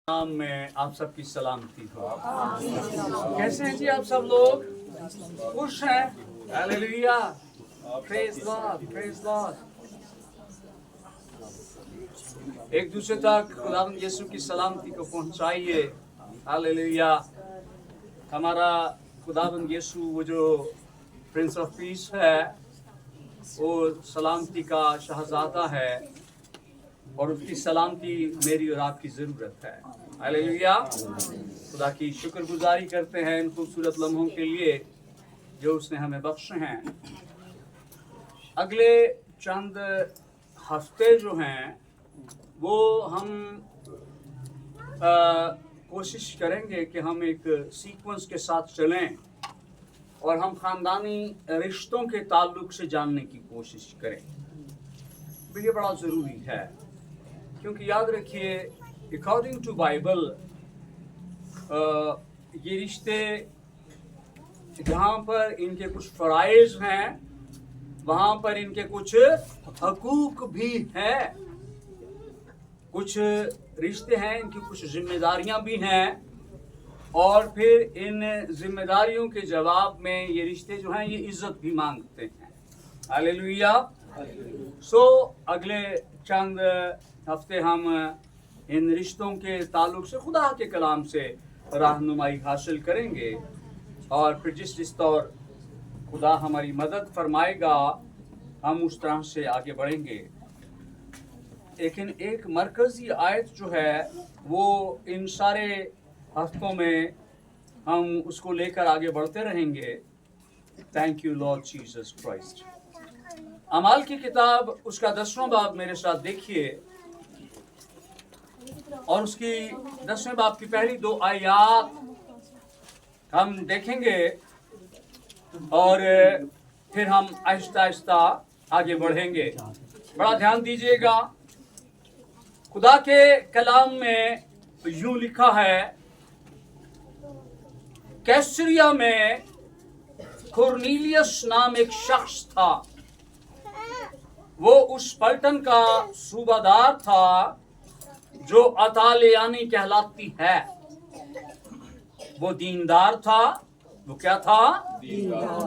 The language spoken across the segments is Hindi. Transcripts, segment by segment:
नाम में आप सबकी सलामती हो। कैसे हैं जी आप सब लोग? खुश हैं? Hallelujah, praise God, praise God. एक दूसरे तक खुदावंद यीशु की सलामती को पहुंचाइए। हालेलुया। हमारा खुदावंद यीशु वो जो प्रिंस ऑफ पीस है, वो सलामती का शहजादा है और उसकी सलामती मेरी और आपकी जरूरत है। हालेलुया। खुदा की शुक्रगुजारी करते हैं इन खूबसूरत लम्हों के लिए जो उसने हमें बख्शे हैं। अगले चंद हफ्ते जो हैं वो हम कोशिश करेंगे कि हम एक सीक्वेंस के साथ चलें और हम खानदानी रिश्तों के ताल्लुक से जानने की कोशिश करें। तो ये बड़ा ज़रूरी है क्योंकि याद रखिए, अकॉर्डिंग टू बाइबल ये रिश्ते जहाँ पर इनके कुछ फ़राइज़ हैं वहाँ पर इनके कुछ हकूक भी हैं। कुछ रिश्ते हैं, इनकी कुछ जिम्मेदारियाँ भी हैं और फिर इन जिम्मेदारियों के जवाब में ये रिश्ते जो हैं ये इज्जत भी मांगते हैं। हालेलुया। सो अगले चंद हफ्ते हम इन रिश्तों के ताल्लुक से खुदा के कलाम से रहनुमाई हासिल करेंगे और फिर जिस तौर खुदा हमारी मदद फरमाएगा हम उस तरह से आगे बढ़ेंगे। लेकिन एक मरकज़ी आयत जो है वो इन सारे हफ्तों में हम उसको लेकर आगे बढ़ते रहेंगे। Thank you Lord Jesus Christ. अमाल की किताब उसका 10वां बाब मेरे साथ देखिए और उसकी 10वें बाब की पहली 2 आयत हम देखेंगे और फिर हम आहिस्ता आहिस्ता आगे बढ़ेंगे। बड़ा ध्यान दीजिएगा, खुदा के कलाम में यूं लिखा है, कैसरिया में कुरनेलियस नाम एक शख्स था। वो उस पलटन का सूबादार था जो अतालियानी कहलाती है। वो दीनदार था। वो क्या था?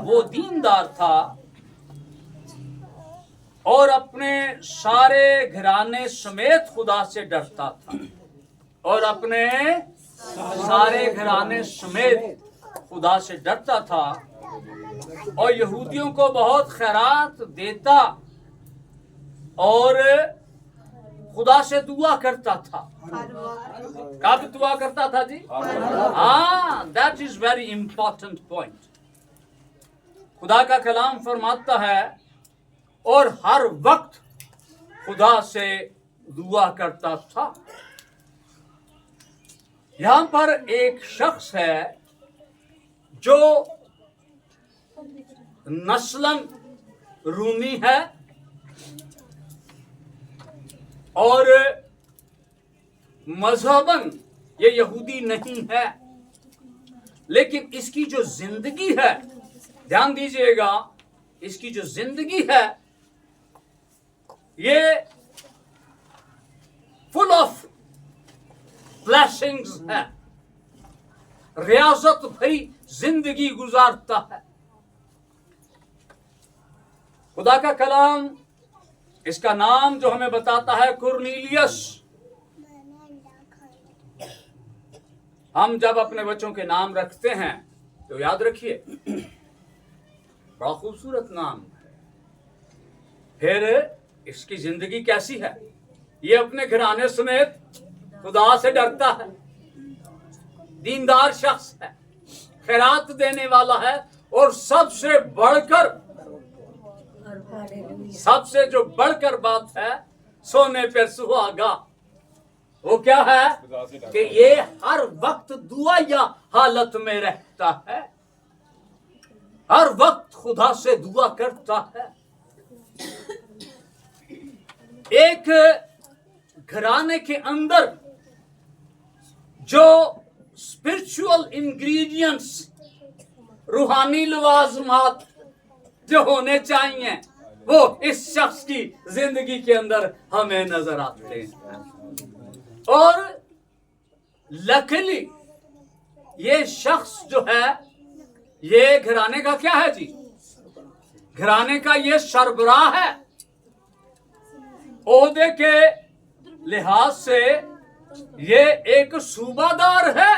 वो दीनदार था और अपने सारे घराने समेत खुदा से डरता था। और अपने सारे घराने समेत खुदा से डरता था और यहूदियों को बहुत खैरात देता और खुदा से दुआ करता था। कब दुआ करता था जी? हाँ, that is very important point. खुदा का कलाम फरमाता है और हर वक्त खुदा से दुआ करता था। यहां पर एक शख्स है जो नस्लन रूमी है और मजहबन ये यहूदी नहीं है, लेकिन इसकी जो जिंदगी है, ध्यान दीजिएगा, इसकी जो जिंदगी है ये फुल ऑफ ब्लेसिंग्स है, रियाजत भरी जिंदगी गुजारता है। खुदा का कलाम इसका नाम जो हमें बताता है कुरनेलियस। हम जब अपने बच्चों के नाम रखते हैं तो याद रखिए बड़ा खूबसूरत नाम है। फिर इसकी जिंदगी कैसी है? ये अपने घराने समेत खुदा से डरता है, दीनदार शख्स है, खैरात देने वाला है और सबसे बढ़कर, सबसे जो बढ़कर बात है, सोने पर सुहागा, वो क्या है कि ये हर वक्त दुआ या हालत में रहता है, हर वक्त खुदा से दुआ करता है। एक घराने के अंदर जो स्पिरिचुअल इंग्रेडिएंट्स, रूहानी लवाजमात जो होने चाहिए वो इस शख्स की जिंदगी के अंदर हमें नजर आते हैं। और लकीली ये शख्स जो है ये घराने का क्या है जी? घराने का ये सरबराह है। ओहदे के लिहाज से ये एक सूबादार है,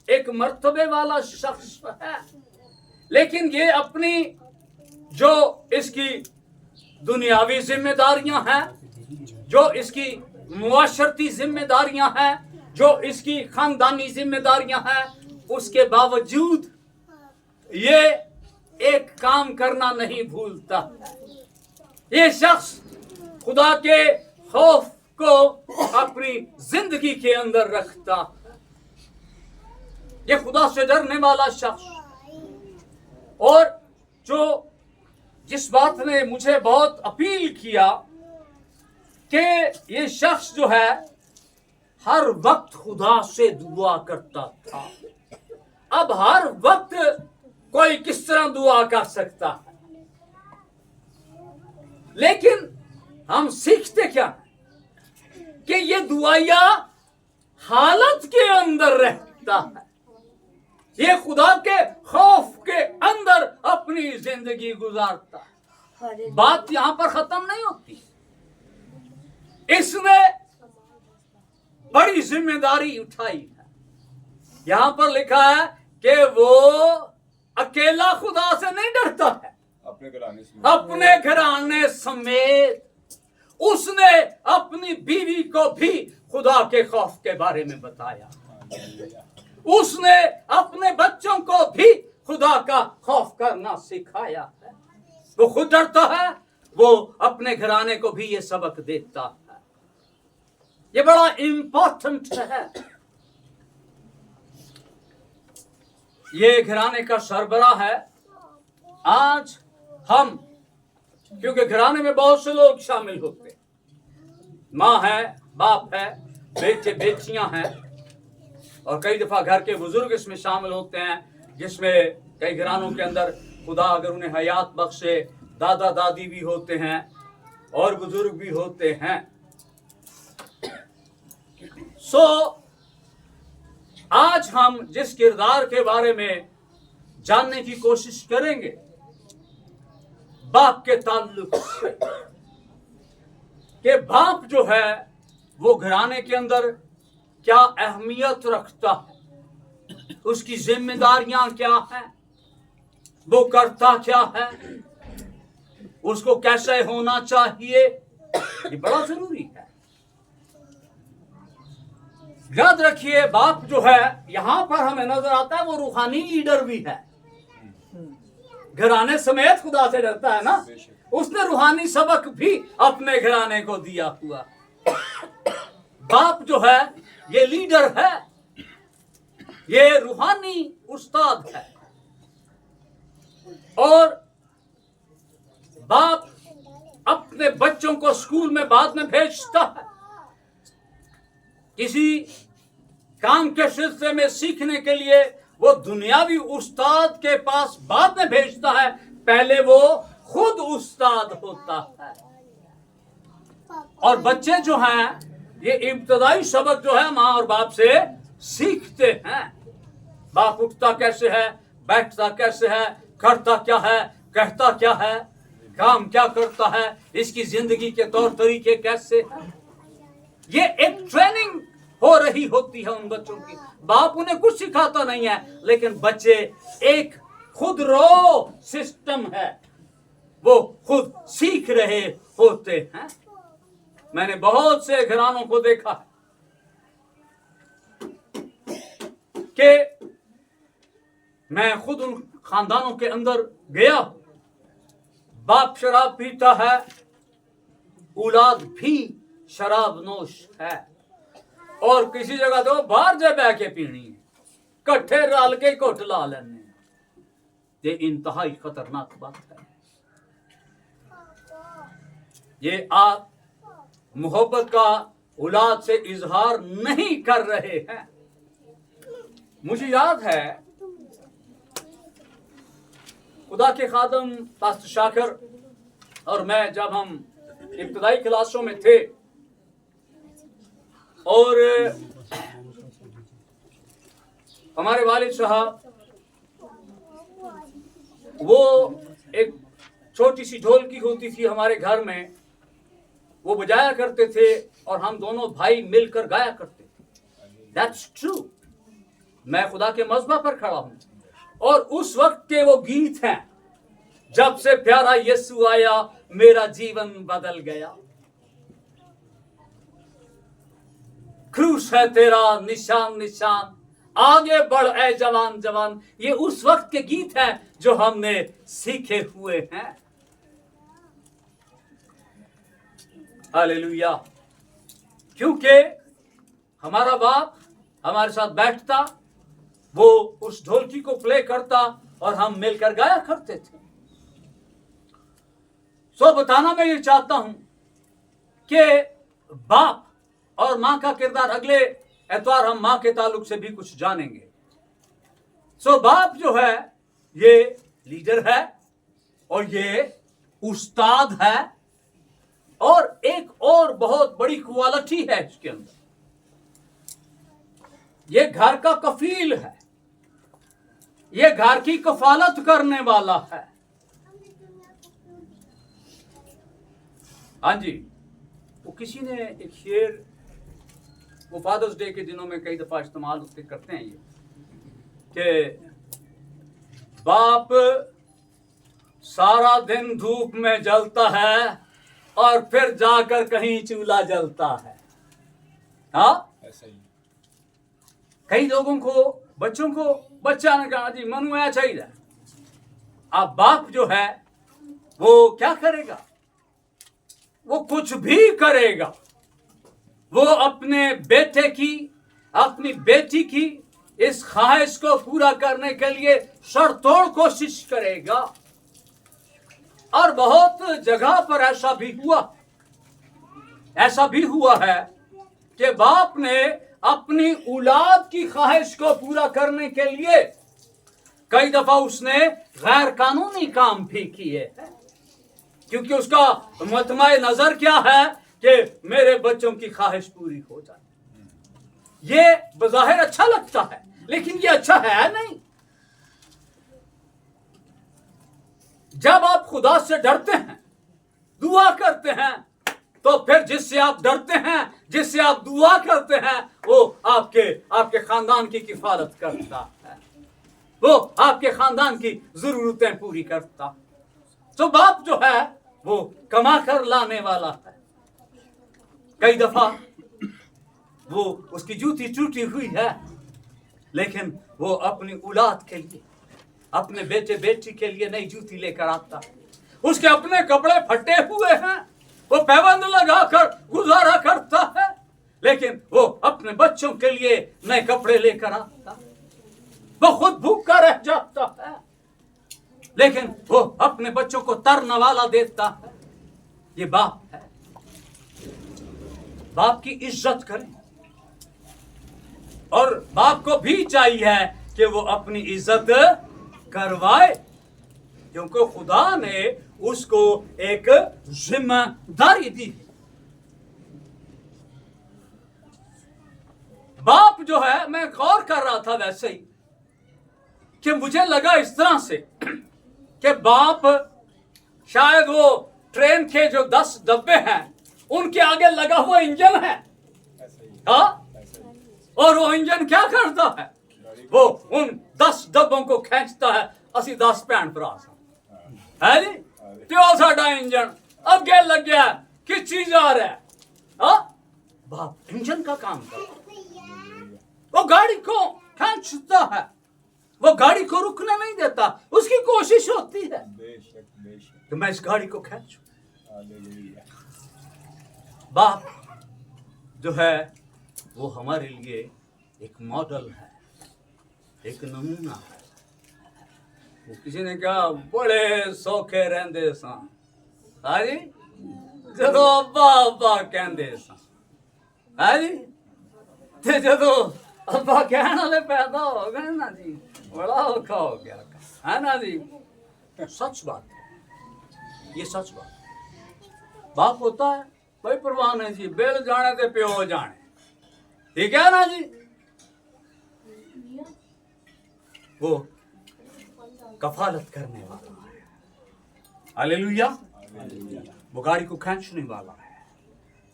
एक मर्तबे वाला शख्स है। लेकिन ये अपनी जो इसकी दुनियावी जिम्मेदारियां हैं, जो इसकी मुआशरती जिम्मेदारियां हैं, जो इसकी खानदानी जिम्मेदारियां हैं, उसके बावजूद ये एक काम करना नहीं भूलता। ये शख्स खुदा के खौफ को अपनी जिंदगी के अंदर रखता। ये खुदा से डरने वाला शख्स। और जो जिस बात ने मुझे बहुत अपील किया कि ये शख्स जो है हर वक्त खुदा से दुआ करता था। अब हर वक्त कोई किस तरह दुआ कर सकता है, लेकिन हम सीखते क्या कि ये दुआया हालत के अंदर रहता है। ये खुदा के खौफ के अंदर अपनी जिंदगी गुजारता है। बात यहां पर खत्म नहीं होती। इसने बड़ी जिम्मेदारी उठाई है। यहां पर लिखा है कि वो अकेला खुदा से नहीं डरता है, अपने घराने समेत उसने अपनी बीवी को भी खुदा के खौफ के बारे में बताया। उसने अपने बच्चों को भी खुदा का खौफ करना सिखाया है। वो खुद डरता है, वो अपने घराने को भी ये सबक देता है। ये बड़ा इंपॉर्टेंट है। ये घराने का सरबराह है। आज हम, क्योंकि घराने में बहुत से लोग शामिल होते हैं, माँ है, बाप है, बेटे बेटियां हैं, और कई दफा घर के बुजुर्ग इसमें शामिल होते हैं, जिसमें कई घरानों के अंदर खुदा अगर उन्हें हयात बख्शे दादा दादी भी होते हैं और बुजुर्ग भी होते हैं। आज हम जिस किरदार के बारे में जानने की कोशिश करेंगे बाप के ताल्लुक से, कि बाप जो है वो घराने के अंदर क्या अहमियत रखता है, उसकी जिम्मेदारियां क्या हैं, वो करता क्या है, उसको कैसे होना चाहिए, ये बड़ा जरूरी है। याद रखिए, बाप जो है यहां पर हमें नजर आता है वो रूहानी लीडर भी है। घराने समेत खुदा से डरता है ना, उसने रूहानी सबक भी अपने घराने को दिया हुआ। बाप जो है ये लीडर है, ये रूहानी उस्ताद है। और बाप अपने बच्चों को स्कूल में बाद में भेजता है, किसी काम के सिलसिले में सीखने के लिए वो दुनियावी उस्ताद के पास बाद में भेजता है, पहले वो खुद उस्ताद होता है। और बच्चे जो हैं ये इब्तदाई सबक जो है माँ और बाप से सीखते हैं। बाप उठता कैसे है, बैठता कैसे है, करता क्या है, कहता क्या है, काम क्या करता है, इसकी जिंदगी के तौर तरीके कैसे हैं। ये एक ट्रेनिंग हो रही होती है उन बच्चों की। बाप उन्हें कुछ सिखाता नहीं है, लेकिन बच्चे एक खुद रो सिस्टम है, वो खुद सीख रहे होते हैं। मैंने बहुत से घरानों को देखा कि मैं खुद उन खानदानों के अंदर गया, बाप शराब पीता है, औलाद भी शराब नोश है, और किसी जगह तो बाहर जा बह के पीनी है, कट्ठे रल के घुट ला लेने। ये इंतहाई खतरनाक बात है। ये आप मोहब्बत का औलाद से इजहार नहीं कर रहे हैं। मुझे याद है खुदा के खादम पास्टर शाकर और मैं, जब हम इब्तदाई क्लासों में थे और हमारे वालिद साहब वो एक छोटी सी ढोलकी होती थी हमारे घर में, वो बजाया करते थे और हम दोनों भाई मिलकर गाया करते थे। That's true. मैं खुदा के मज़बा पर खड़ा हूं और उस वक्त के वो गीत हैं, जब से प्यारा यीशु आया मेरा जीवन बदल गया, क्रूस है तेरा निशान निशान, आगे बढ़ ए जवान जवान। ये उस वक्त के गीत हैं जो हमने सीखे हुए हैं। हालेलुया। क्योंकि हमारा बाप हमारे साथ बैठता, वो उस ढोलकी को प्ले करता और हम मिलकर गाया करते थे। सो बताना मैं ये चाहता हूं कि बाप और मां का किरदार, अगले एतवार हम मां के ताल्लुक से भी कुछ जानेंगे। सो बाप जो है ये लीडर है और ये उस्ताद है, और एक और बहुत बड़ी क्वालिटी है इसके अंदर, ये घर का कफील है, ये घर की कफालत करने वाला है। हाँ जी, वो किसी ने एक शेर, वो फादर्स डे के दिनों में कई दफा इस्तेमाल करते हैं ये, कि बाप सारा दिन धूप में जलता है और फिर जाकर कहीं चूल्हा जलता है। हाँ, ऐसा ही कई लोगों को, बच्चों को, बच्चा ने कहा जी मनु आया चाहिए, अब बाप जो है वो क्या करेगा, वो कुछ भी करेगा, वो अपने बेटे की, अपनी बेटी की इस ख्वाहिश को पूरा करने के लिए सरतोड़ कोशिश करेगा। और बहुत जगह पर ऐसा भी हुआ है कि बाप ने अपनी औलाद की ख्वाहिश को पूरा करने के लिए कई दफा उसने गैर कानूनी काम भी किए हैं, क्योंकि उसका मतमाए नजर क्या है कि मेरे बच्चों की ख्वाहिश पूरी हो जाए। ये बज़ाहिर अच्छा लगता है, लेकिन ये अच्छा है नहीं। जब आप खुदा से डरते हैं, दुआ करते हैं, तो फिर जिससे आप डरते हैं, जिससे आप दुआ करते हैं, वो आपके खानदान की किफालत करता है, वो आपके खानदान की जरूरतें पूरी करता। तो बाप जो है वो कमा कर लाने वाला है। कई दफा वो उसकी जूती टूटी हुई है, लेकिन वो अपनी औलाद के लिए, अपने बेटे बेटी के लिए नई जूती लेकर आता है। उसके अपने कपड़े फटे हुए हैं, वो पैबंद लगाकर गुजारा करता है, लेकिन वो अपने बच्चों के लिए नए कपड़े लेकर आता है। वो खुद भूखा रह जाता है, लेकिन वो अपने बच्चों को तरना वाला देता है। ये बाप है। बाप की इज्जत करें, और बाप को भी चाहिए कि वो अपनी इज्जत करवाए, क्योंकि खुदा ने उसको एक जिम्मेदारी दी। बाप जो है, मैं गौर कर रहा था वैसे ही, कि मुझे लगा इस तरह से कि बाप शायद वो ट्रेन के जो 10 डब्बे हैं उनके आगे लगा हुआ इंजन है। हाँ, और वो इंजन क्या करता है, वो उन 10 डब्बों को खींचता है। असी 10 भैन भरा है जी, त्यो साडा इंजन अगे लग गया, खिंची जा रहा है। हाँ, बाप इंजन का काम करता है, वो गाड़ी को खींचता है, वो गाड़ी को रुकने नहीं देता। उसकी कोशिश होती है कि मैं इस गाड़ी को खींचूं। बाप जो है वो हमारे लिए एक मॉडल है, एक नमूना है। वो किसी ने कहा बड़े सौखे रहंदे सन, हाँ जी, जदों अब्बा अब्बा कहंदे सन, हाँ जी, ते जदों अब्बा कहने वाले पैदा हो गए ना जी, बड़ा औखा हो गया, है ना जी। सच बात है, ये सच बात है। बाप होता है, कोई परवाह नहीं जी, बिल जाने ते प्यो जाने, ठीक है ना जी। वो कफालत करने वाला है। हालेलुया। वो गाड़ी को खींचने वाला है,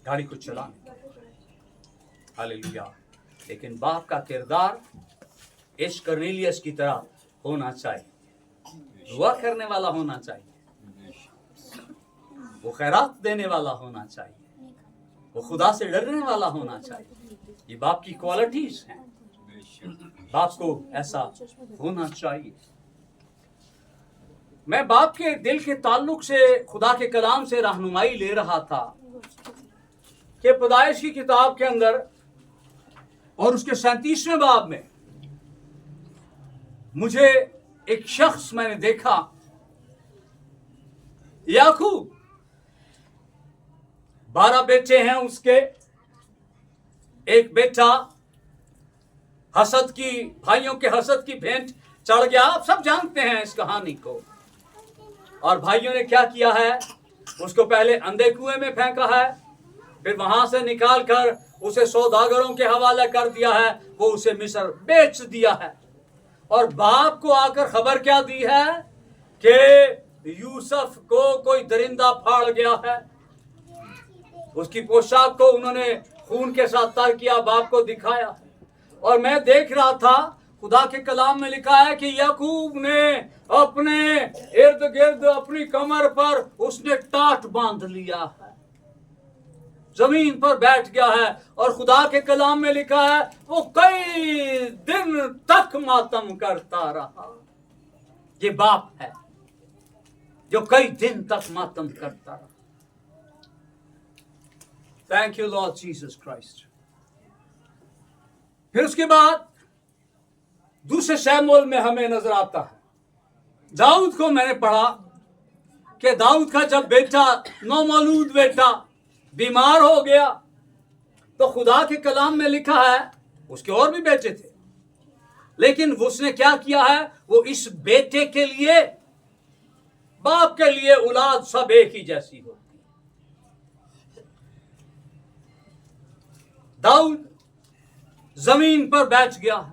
गाड़ी को चलाने वाला है। हालेलुया। लेकिन बाप का किरदार इस कर्नेलियस की तरह होना चाहिए, दुआ करने वाला होना चाहिए, वो खैरात देने वाला होना चाहिए, वो खुदा से डरने वाला होना चाहिए। ये बाप की क्वालिटीज हैं, बाप को ऐसा होना चाहिए। मैं बाप के दिल के ताल्लुक से खुदा के कलाम से रहनुमाई ले रहा था कि पैदाइश की किताब के अंदर और उसके 37वें बाब में मुझे एक शख्स मैंने देखा, याकूब। 12 बेटे हैं उसके, एक बेटा हसद की, भाइयों के हसद की भेंट चढ़ गया। आप सब जानते हैं इस कहानी को। और भाइयों ने क्या किया है, उसको पहले अंधे कुएं में फेंका है, फिर वहां से निकाल कर उसे सौदागरों के हवाले कर दिया है, वो उसे मिस्र बेच दिया है। और बाप को आकर खबर क्या दी है कि यूसुफ को कोई दरिंदा फाड़ गया है। उसकी पोशाक को उन्होंने खून के साथ तर किया, बाप को दिखाया। और मैं देख रहा था, खुदा के कलाम में लिखा है कि याकूब ने अपने इर्द गिर्द अपनी कमर पर उसने टाट बांध लिया है, जमीन पर बैठ गया है। और खुदा के कलाम में लिखा है वो कई दिन तक मातम करता रहा। ये बाप है जो कई दिन तक मातम करता रहा। Thank you Lord Jesus Christ. फिर उसके बाद दूसरे शमूएल में हमें नजर आता है, दाऊद को मैंने पढ़ा कि दाऊद का जब बेटा, नौमौलूद बेटा बीमार हो गया, तो खुदा के कलाम में लिखा है, उसके और भी बेटे थे, लेकिन उसने क्या किया है, वो इस बेटे के लिए, बाप के लिए औलाद सब एक ही जैसी होती है। दाऊद जमीन पर बैठ गया है,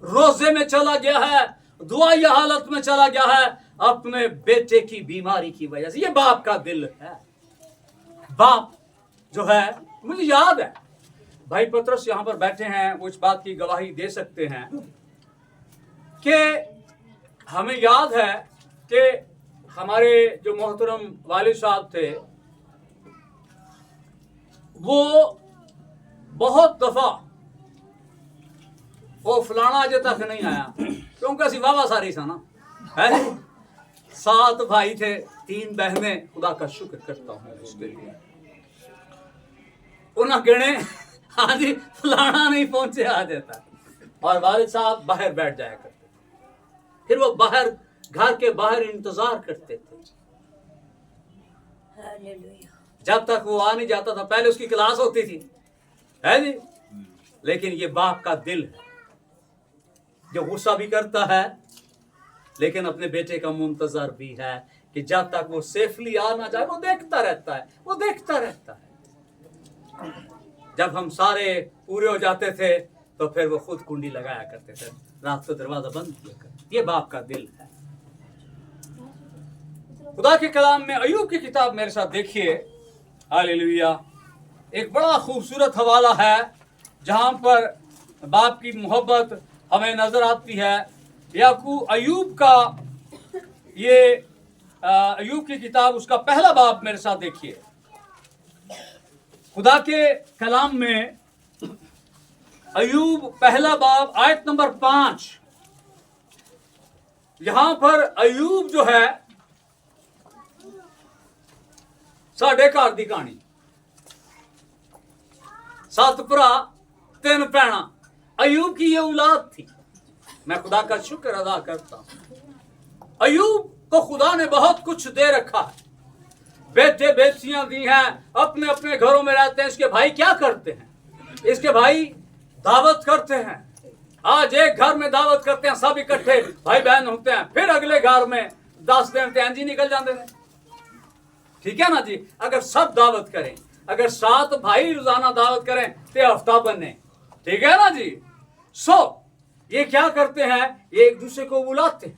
रोजे में चला गया है, दुआई हालत में चला गया है, अपने बेटे की बीमारी की वजह से। ये बाप का दिल है। बाप जो है, मुझे याद है भाई पतरस यहां पर बैठे हैं, वो इस बात की गवाही दे सकते हैं कि हमें याद है कि हमारे जो मोहतरम वालिद साहब थे, वो बहुत दफा वो फलाना अजे तक नहीं आया, क्योंकि असी वावा सारी सा ना है। 7 भाई थे, 3 बहनें। खुदा का शुक्र करता हूं उसके लिए। उन्हें गिने, हाँ जी फलाना नहीं पहुंचे आ जाता। और वालिद साहब बाहर बैठ जाया करते, फिर वो बाहर, घर के बाहर इंतजार करते थे जब तक वो आ नहीं जाता था। पहले उसकी क्लास होती थी, है जी। लेकिन ये बाप का दिल है जो गुस्सा भी करता है, लेकिन अपने बेटे का मुंतजर भी है कि जब तक वो सेफली आ ना जाए, वो देखता रहता है, वो देखता रहता है। जब हम सारे पूरे हो जाते थे तो फिर वो खुद कुंडी लगाया करते थे, रात को दरवाजा बंद किया करते। ये बाप का दिल है। खुदा के कलाम में अय्यूब की किताब मेरे साथ देखिए, हालेलुया। एक बड़ा खूबसूरत हवाला है जहां पर बाप की मोहब्बत हमें नजर आती है। याकूब अय्यूब का, ये अय्यूब की किताब, उसका पहला बाब मेरे साथ देखिए। खुदा के कलाम में अय्यूब पहला बाब आयत नंबर 5। यहां पर अय्यूब जो है, साढ़े घर दी कहानी, 7 भरा 3 भैणा। अय्यूब की ये औलाद थी। मैं खुदा का शुक्र अदा करता हूं। अय्यूब को खुदा ने बहुत कुछ दे रखा है, बेटे बेटियां दी हैं, अपने अपने घरों में रहते हैं। इसके भाई क्या करते हैं? इसके भाई दावत करते हैं। आज एक घर में दावत करते हैं, सब इकट्ठे भाई बहन होते हैं, फिर अगले घर में 10 दिन ते जी निकल जाते हैं। ठीक है ना जी। अगर सब दावत करें, अगर 7 भाई रोजाना दावत करें तो हफ्ता बने, ठीक है ना जी। ये क्या करते हैं, ये एक दूसरे को बुलाते हैं,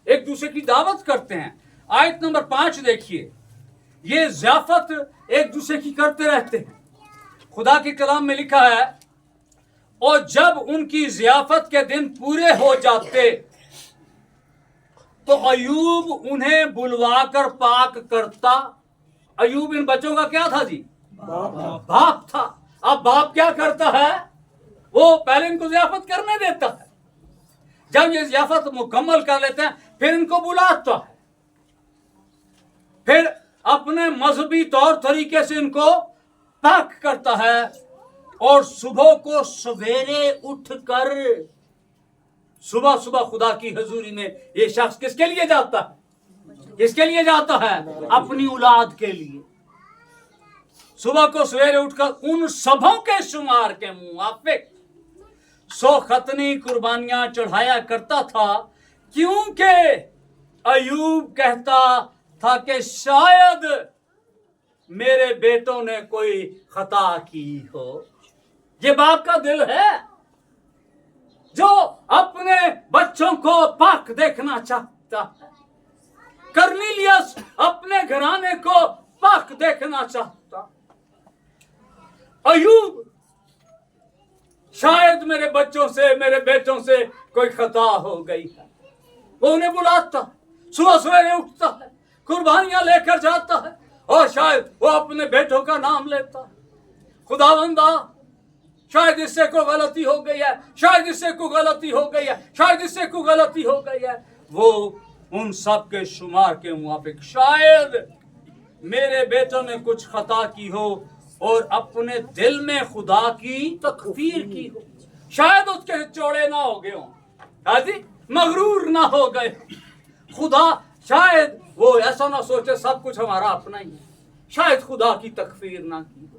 एक दूसरे की दावत करते हैं। आयत नंबर 5 देखिए, ये ज़ियाफत एक दूसरे की करते रहते हैं। खुदा के कलाम में लिखा है, और जब उनकी ज़ियाफत के दिन पूरे हो जाते तो अयूब उन्हें बुलवाकर पाक करता। अयूब इन बच्चों का क्या था जी? बाप था। अब बाप क्या करता है, वो पहले इनको ज़ियाफत करने देता है। जब ये ज़ियाफत मुकम्मल कर लेते हैं फिर इनको बुलाता है, फिर अपने मजहबी तौर तरीके से इनको पाक करता है। और सुबह को सवेरे उठकर, सुबह सुबह खुदा की हजूरी में ये शख्स किसके लिए जाता है? किसके लिए जाता है? अपनी औलाद के लिए। सुबह को सवेरे उठकर उन सबों के शुमार के मुआफिक 100 खतनी कुर्बानियां चढ़ाया करता था, क्योंकि अयूब कहता था कि शायद मेरे बेटों ने कोई खता की हो। ये बाप का दिल है जो अपने बच्चों को पाक देखना चाहता है। कर्नेलियस अपने घराने को पाक देखना चाहता। अयूब शायद मेरे बच्चों से, मेरे बेटों से कोई खता हो गई है। वो उन्हें बुलाता, सुबह सवेरे उठता है, कुर्बानियां लेकर जाता है, और शायद वो अपने बेटों का नाम लेता है। खुदावंदा, शायद इससे कोई गलती हो गई है, शायद इससे कोई गलती हो गई है, शायद इससे कोई गलती हो गई है। वो उन सब के शुमार के मुताबिक शायद मेरे बेटों ने कुछ खता की हो और अपने दिल में खुदा की तकफीर की हो। शायद उसके चौड़े ना हो गए हों, हाजी मगरूर ना हो गए। खुदा शायद वो ऐसा ना सोचे सब कुछ हमारा अपना ही है, शायद खुदा की तकफीर ना की हो।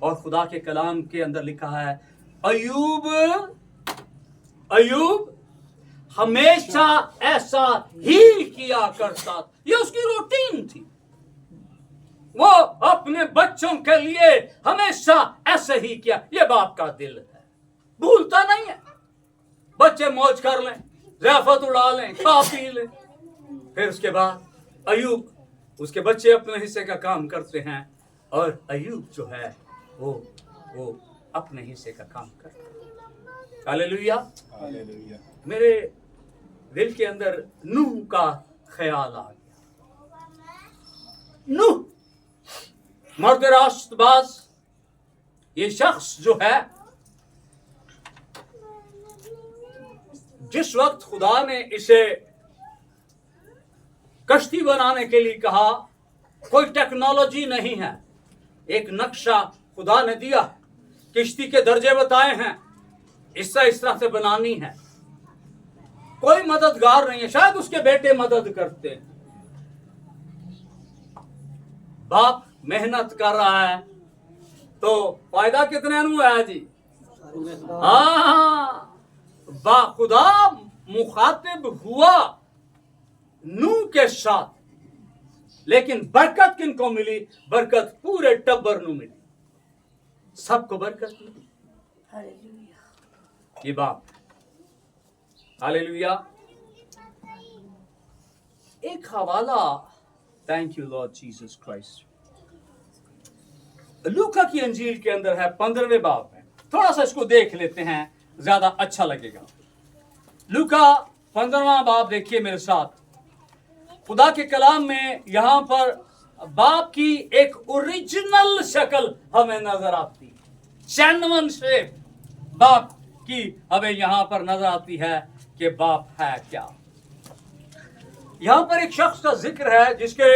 और खुदा के कलाम के अंदर लिखा है, अयूब हमेशा ऐसा ही किया करता। ये उसकी रूटीन थी। वो अपने बच्चों के लिए हमेशा ऐसे ही किया। ये बाप का दिल है, भूलता नहीं है। बच्चे मौज कर लें, ज़ियाफत उड़ा लें, खा पी लें, फिर उसके बाद अयूब, उसके बच्चे अपने हिस्से का काम करते हैं, और अयूब जो है वो अपने हिस्से का काम करता है। Hallelujah, hallelujah. मेरे दिल के अंदर नूह का ख्याल आ गया। नूह मर्द रास्तबाज, ये शख्स जो है, जिस वक्त खुदा ने इसे कश्ती बनाने के लिए कहा, कोई टेक्नोलॉजी नहीं है, एक नक्शा खुदा ने दिया, किश्ती के दर्जे बताए हैं, इस तरह से बनानी है। कोई मददगार नहीं है, शायद उसके बेटे मदद करते हैं। बाप मेहनत कर रहा है तो फायदा कितने नु है जी? खुदा मुखातिब हुआ नूह के साथ, लेकिन बरकत किनको मिली? बरकत पूरे टब्बर नू मिली, सबको बरकत मिली। ये बाप, हालेलुया। एक हवाला, thank you Lord Jesus Christ, लूका की अंजील के अंदर है 15वें बाब में। थोड़ा सा इसको देख लेते हैं, ज्यादा अच्छा लगेगा। लूका 15वां बाब देखिए मेरे साथ। खुदा के कलाम में यहां पर बाप की एक ओरिजिनल शक्ल हमें नजर आती है, जेन्युइन शेप बाप की हमें यहां पर नजर आती है कि बाप है क्या। यहां पर एक शख्स का जिक्र है जिसके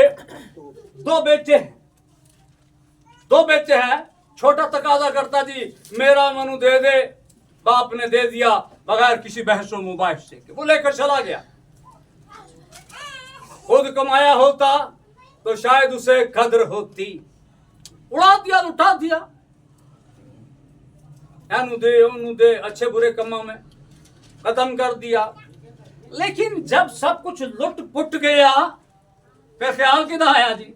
दो बेटे हैं। छोटा तकाजा करता, जी मेरा मनु दे दे, बाप ने दे दिया बगैर किसी बहसो मुबाहिसे के, वो लेकर चला गया। खुद कमाया होता तो शायद उसे कदर होती, उड़ा दिया, उठा दिया, एनु दे अच्छे बुरे कमा में खत्म कर दिया। लेकिन जब सब कुछ लुट पुट गया, फिर ख्याल किधर आया जी?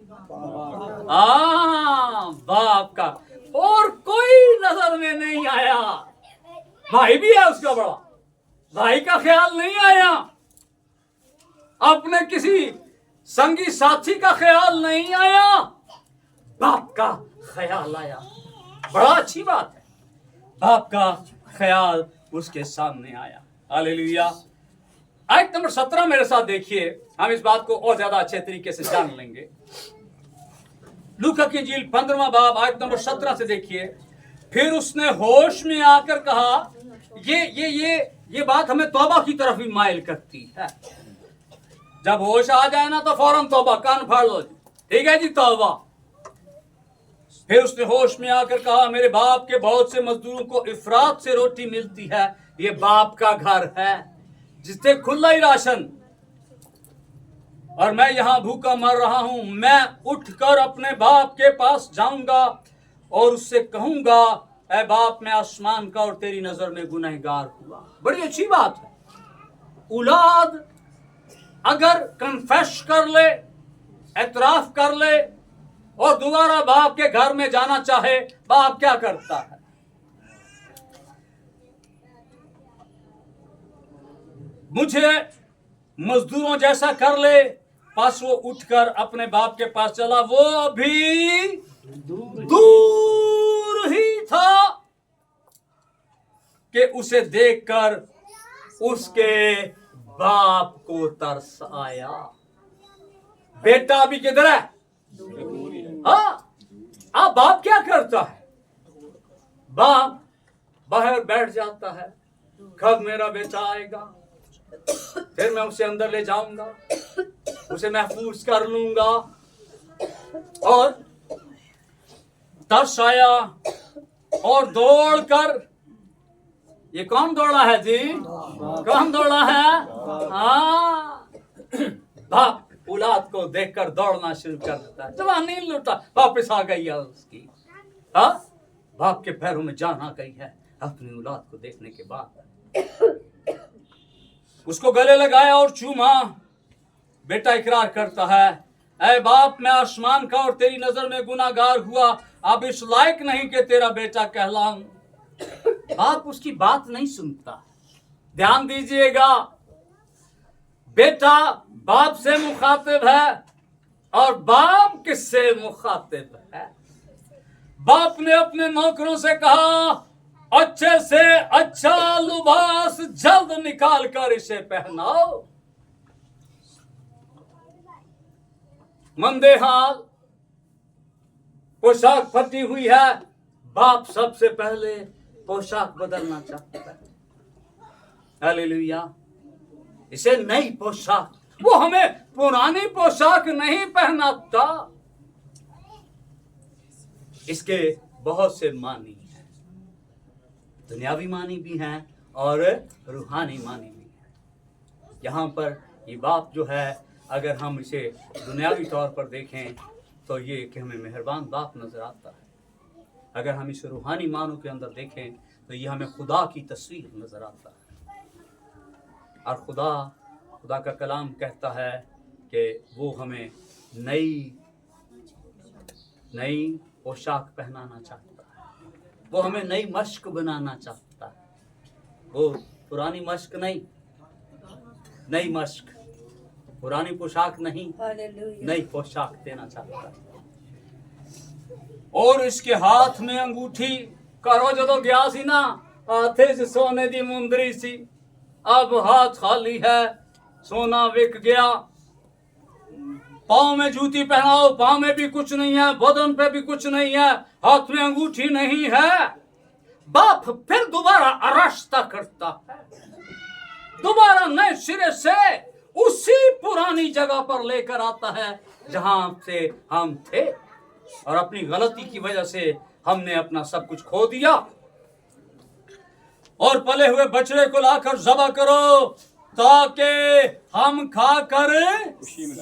बाप का। और कोई नजर में नहीं आया। भाई भी है उसका बड़ा, भाई का ख्याल नहीं आया, अपने किसी संगी साथी का ख्याल नहीं आया, बाप का ख्याल आया। बड़ा अच्छी बात है, बाप का ख्याल उसके सामने आया। हालेलुया। आयत नंबर 17 मेरे साथ देखिए, हम इस बात को और ज्यादा अच्छे तरीके से जान लेंगे। लूका की इंजील 15वां बाब आयत नंबर 17 से देखिए। फिर उसने होश में आकर कहा, ये बात हमें तौबा की तरफ ही माइल करती है। जब होश आ जाए ना तो फौरन तौबा, कान फाड़ लो, ठीक है जी, तौबा। फिर उसने होश में आकर कहा, मेरे बाप के बहुत से मजदूरों को इफरात से रोटी मिलती है, ये बाप का घर है जिससे खुला ही राशन, और मैं यहां भूखा मर रहा हूं। मैं उठकर अपने बाप के पास जाऊंगा और उससे कहूंगा, ऐ बाप, मैं आसमान का और तेरी नजर में गुनहगार हुआ। बड़ी अच्छी बात है। औलाद अगर कन्फेस कर ले, एतराफ कर ले और दोबारा बाप के घर में जाना चाहे, बाप क्या करता है? मुझे मजदूरों जैसा कर ले। पास वो उठकर अपने बाप के पास चला। वो अभी दूर ही था कि उसे देखकर उसके बाप को तरस आया। बेटा अभी किधर है? हाँ, अब बाप क्या करता है? बाप बाहर बैठ जाता है, कब मेरा बेटा आएगा, फिर मैं उसे अंदर ले जाऊंगा, उसे महफूज कर लूंगा। और तरस आया और दौड़कर, ये कौन दौड़ा है जी? कौन दौड़ा है? हाँ, बाप औलाद को देखकर दौड़ना शुरू कर देता है। जवानी लुटा, वापस आ गई है उसकी। हाँ, बाप के पैरों में जान आ गई है अपनी औलाद को देखने के बाद। उसको गले लगाया और चूमा। बेटा इकरार करता है, ऐ बाप, मैं आसमान का और तेरी नजर में गुनाहगार हुआ, अब इस लायक नहीं कि तेरा बेटा कहलाऊं। बाप उसकी बात नहीं सुनता। ध्यान दीजिएगा, बेटा बाप से मुखातिब है और बाप किससे मुखातिब है? बाप ने अपने नौकरों से कहा, अच्छे से अच्छा लिबास जल्द निकाल कर इसे पहनाओ। मंदे हाल, पोशाक फटी हुई है, बाप सबसे पहले पोशाक बदलना चाहता है। हालेलुया। इसे नई पोशाक, वो हमें पुरानी पोशाक नहीं पहनाता। इसके बहुत से मानी हैं, दुनियावी मानी भी हैं और रूहानी मानी भी हैं। यहाँ पर ये बाप जो है, अगर हम इसे दुनियावी तौर पर देखें तो ये कि हमें मेहरबान बाप नजर आता है। अगर हम इसे रूहानी मानों के अंदर देखें तो ये हमें खुदा की तस्वीर नजर आता है। और खुदा का कलाम कहता है कि वो हमें नई पोशाक पहनाना चाहता है, वो हमें नई मश्क बनाना चाहता है। वो पुरानी मश्क नहीं, नई मश्क, पुरानी पोशाक नहीं, नई पोशाक देना चाहता है। और इसके हाथ में अंगूठी, करो जो गया सी ना, हाथे से सोने दी मुंदरी सी, अब हाथ खाली है, सोना बिक गया। पाँव में जूती पहनाओ, पाँव में भी कुछ नहीं है, बदन पे भी कुछ नहीं है, हाथ में अंगूठी नहीं है। बाप फिर दोबारा आरास्ता करता है, दोबारा नए सिरे से उसी पुरानी जगह पर लेकर आता है जहां से हम थे, और अपनी गलती की वजह से हमने अपना सब कुछ खो दिया। और पले हुए बछड़े को लाकर ज़बह करो ताकि हम खाकर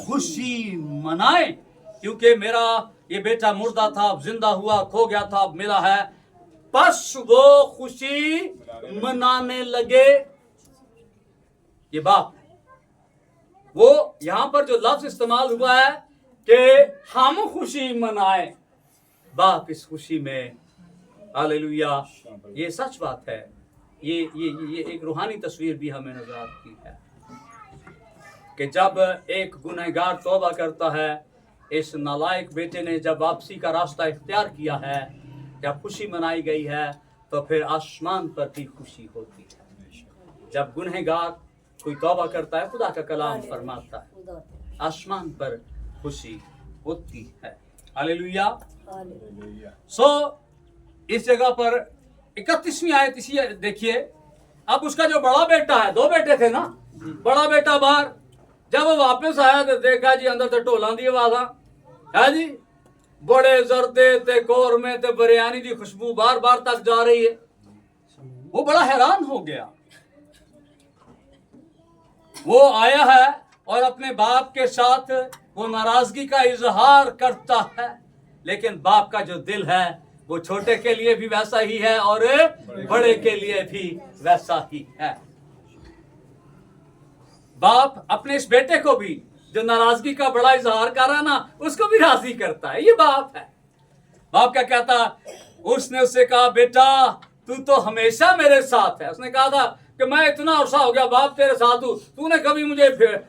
खुशी मनाएं, क्योंकि मेरा ये बेटा मुर्दा था, अब जिंदा हुआ, खो गया था, अब मिला है। बस वो खुशी मनाने लगे। ये बाप है। वो यहां पर जो लफ्ज इस्तेमाल हुआ है कि हम खुशी मनाएं, बाप इस खुशी में, हालेलुया, ये सच बात है, ये एक रूहानी तस्वीर भी हमें नजर आती है कि जब एक गुनहगार तौबा करता है, इस नालायक बेटे ने जब वापसी का रास्ता इख्तियार किया है, जब खुशी मनाई गई है, तो फिर आसमान पर भी खुशी होती है। जब गुनहगार कोई तौबा करता है, खुदा का कलाम फरमाता है, आसमान पर खुशी होती है। हालेलुया। सो इस जगह पर 31वीं आयत इसी देखिए। अब उसका जो बड़ा बेटा है, 2 बेटे थे ना, बड़ा बेटा बाहर, जब वो वापस आया तो देखा जी अंदर से ढोलां दी आवाज़ है जी, बड़े जर्दे ते कोर में ते बिरयानी की खुशबू बार बार तक जा रही है। वो बड़ा हैरान हो गया। वो आया है और अपने बाप के साथ वो नाराजगी का इजहार करता है, लेकिन बाप का जो दिल है वो छोटे के लिए भी वैसा ही है और बड़े के लिए भी वैसा ही है। बाप अपने इस बेटे को भी जो नाराजगी का बड़ा इजहार कर रहा ना, उसको भी राजी करता है। ये बाप है। बाप क्या कहता, उसने उससे कहा, बेटा तू तो हमेशा मेरे साथ है। उसने कहा था कि मैं इतना अरसा हो गया बाप तेरे साथ हूँ, तूने कभी मुझे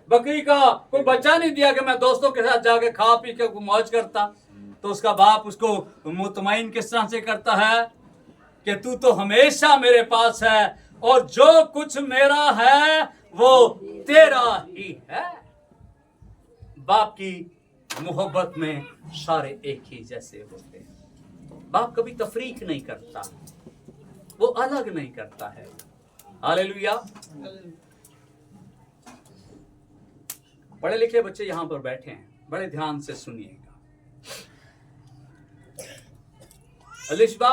बकरी का कोई बच्चा नहीं दिया कि मैं दोस्तों के साथ जाके खा पी के मौज करता। तो उसका बाप उसको मुतमईन किस तरह से करता है कि तू तो हमेशा मेरे पास है और जो कुछ मेरा है वो तेरा ही है। बाप की मोहब्बत में सारे एक ही जैसे होते हैं। बाप कभी तफरीक नहीं करता, वो अलग नहीं करता है। हालेलुया। पढ़े लिखे बच्चे यहां पर बैठे हैं, बड़े ध्यान से सुनिएगा। अलिशबा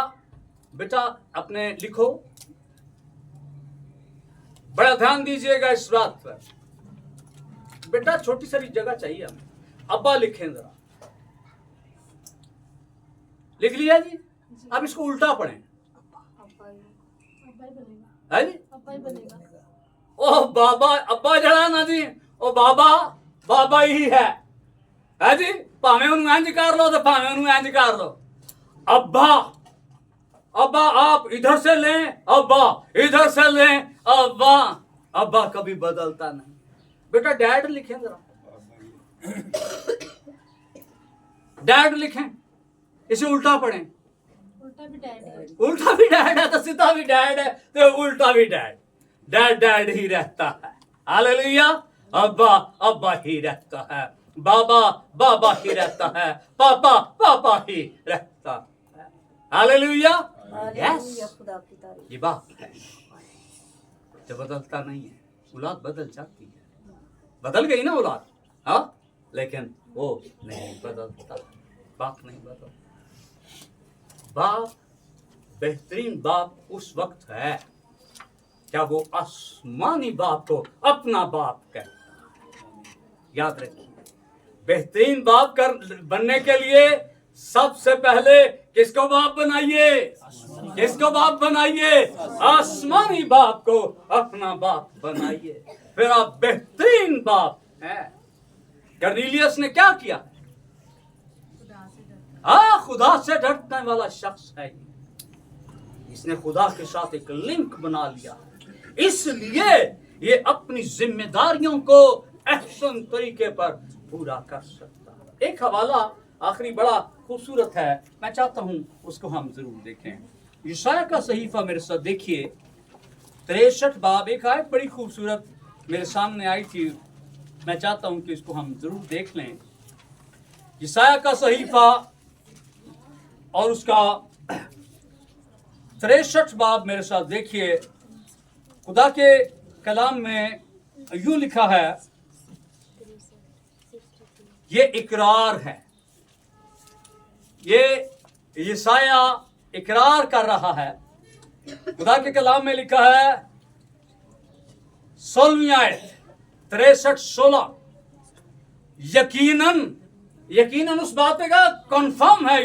बेटा अपने लिखो, बड़ा ध्यान दीजिएगा इस बात पर। बेटा छोटी सारी जगह चाहिए हमें। अब्बा लिखें जरा, लिख लिया जी। अब इसको उल्टा पढ़ें। है जी, ओ बाबा, अब्बा जड़ा ना जी, ओ बाबा बाबा ही है जी। भावें उन्हें इंज कर लो तो भावें उन्हें इंज कर लो। अब्बा, अब्बा आप इधर से लें, अब्बा इधर से लें, अब्बा। अब्बा कभी बदलता नहीं। बेटा डैड लिखें जरा, डैड लिखें, इसे उल्टा पढ़ें। उल्टा भी डैड है तो सीधा भी डैड है तो उल्टा भी डैड। डैड डैड ही रहता है। हालेलुया। अब्बा अब्बा ही रहता है, बाबा बाबा ही रहता है, पापा पापा ही रहता है। हालेलुया। यस, ये बात है जो बदलता नहीं है। औलाद बदल जाती है, बदल गई ना औलाद, हाँ, लेकिन वो नहीं बदलता। बाप नहीं बदलता। बाप, बेहतरीन बाप उस वक्त है क्या वो आसमानी बाप को अपना बाप कहता। याद रखिए, बेहतरीन बाप बनने के लिए सबसे पहले किसको बाप बनाइए? किसको बाप बनाइए? आसमानी बाप को अपना बाप बनाइए, फिर आप बेहतरीन बाप हैं। कर्नेलियस ने क्या किया? खुदा से डरने वाला शख्स है। इसने खुदा के साथ एक लिंक बना लिया, इसलिए ये अपनी जिम्मेदारियों को अहसन तरीके पर पूरा कर सकता है। एक हवाला आखिरी बड़ा खूबसूरत है, मैं चाहता हूं उसको हम जरूर देखें। यशायाह का सहीफा मेरे साथ देखिए, 63 बाब। एक आयत बड़ी खूबसूरत मेरे सामने आई थी, मैं चाहता हूं कि इसको हम जरूर देख लें। यशायाह का सहीफा और उसका 63 बाब मेरे साथ देखिए। खुदा के कलाम में यूं लिखा है, ये इकरार है, ये यशायाह इकरार कर रहा है। खुदा के कलाम में लिखा है 16वीं आयत 63-16, यकीनन उस बात का कंफर्म है,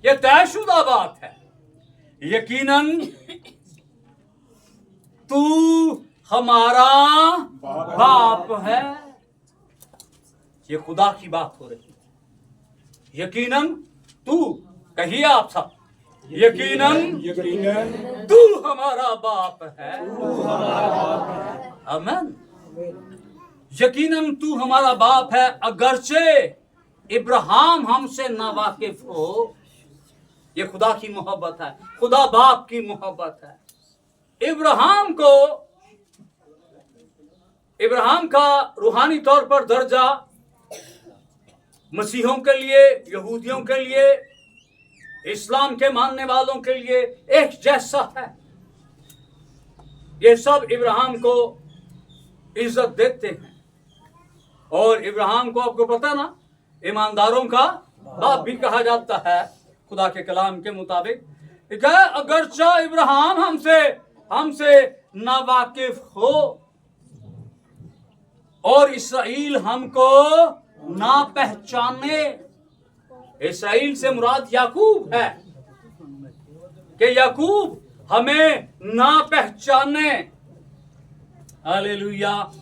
ये तयशुदा बात है। यकीनन तू हमारा बाप है। ये खुदा की बात हो रही है। यकीनन तू, कहिए आप सब, यकीनन तू हमारा बाप है। आमीन। यकीनन तू हमारा बाप है, अगरचे इब्राहिम हमसे नावाकिफ हो। ये खुदा की मोहब्बत है, खुदा बाप की मोहब्बत है। इब्राहिम का रूहानी तौर पर दर्जा मसीहों के लिए, यहूदियों के लिए, इस्लाम के मानने वालों के लिए एक जैसा है। ये सब इब्राहिम को इज्जत देते हैं। और इब्राहिम को, आपको पता ना, ईमानदारों का बाप भी कहा जाता है खुदा के कलाम के मुताबिक। अगरचा इब्राहिम हमसे नावाकिफ हो और इसराइल हमको ना पहचाने। इसराइल से मुराद याकूब है कि याकूब हमें ना पहचाने। हालेलुया।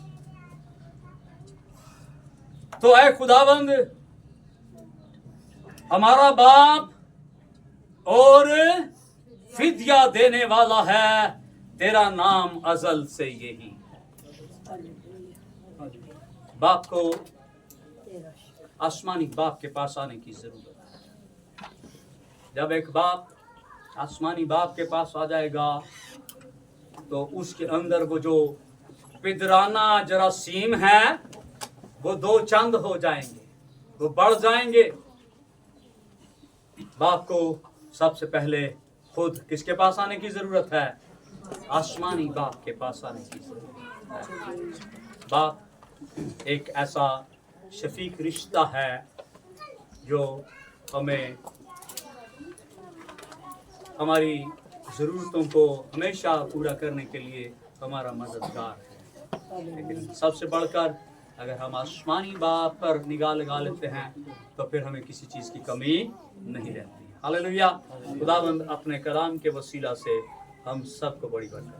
तो ऐ खुदावंद, हमारा बाप और फिदिया देने वाला है, तेरा नाम अजल से यही है। बाप को, आसमानी बाप के पास आने की जरूरत है। जब एक बाप आसमानी बाप के पास आ जाएगा तो उसके अंदर वो जो पिदराना जरासीम है वो दो चंद हो जाएंगे, वो बढ़ जाएंगे। बाप को सबसे पहले खुद किसके पास आने की जरूरत है? आसमानी बाप के पास आने की जरूरत है। बाप एक ऐसा शफीक रिश्ता है जो हमें हमारी ज़रूरतों को हमेशा पूरा करने के लिए हमारा मददगार है। लेकिन सबसे बढ़कर अगर हम आसमानी बाप पर निगाह लगा लेते हैं तो फिर हमें किसी चीज़ की कमी नहीं रहती। हालेलुया। खुदावंद अपने कलाम के वसीला से हम सबको बड़ी बरकत।